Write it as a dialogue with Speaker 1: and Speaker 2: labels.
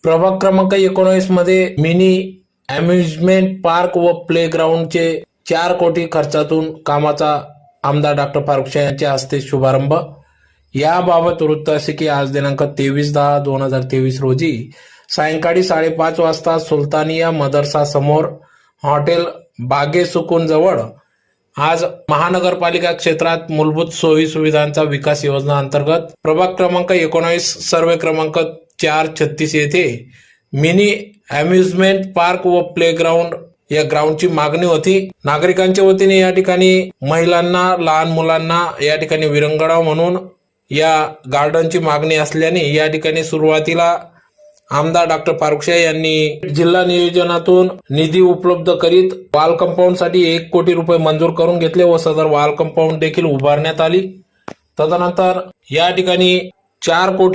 Speaker 1: प्रभाग क्रमांक 19 मध्ये मिनी अम्युजमेंट पार्क व प्ले ग्राउंडचे 4 कोटी खर्चातून कामाचा आमदार डॉक्टर फारुख शाह यांच्या हस्ते शुभारंभ। याबाबत वृत्त असे की आज दिनांक 23/10/2023 रोजी सायंकाळी 5:30 वाजता सुलतानिया मदरसा समोर हॉटेल बागे सुकून जवळ आज महानगरपालिका क्षेत्रात मूलभूत सोयी सुविधांचा विकास योजना अंतर्गत प्रभाग क्रमांक 19 सर्वे क्रमांक 436 येथे मिनी अम्युजमेंट पार्क व प्ले ग्राउंड या ग्राउंडची मागणी होती। नागरिकांच्या वतीने या ठिकाणी महिलांना, लहान मुलांना या ठिकाणी विरंगुळा म्हणून या गार्डनची मागणी असल्याने या ठिकाणी सुरुवातीला आमदार डॉक्टर फारुख शाह यांनी जिल्हा नियोजनातून निधी उपलब्ध करीत वॉल कंपाऊंड साठी 1 कोटी रुपये मंजूर करून घेतले व सदर वॉल कंपाऊंड देखील उभारण्यात आली। तदनंतर या ठिकाणी 4 कोटी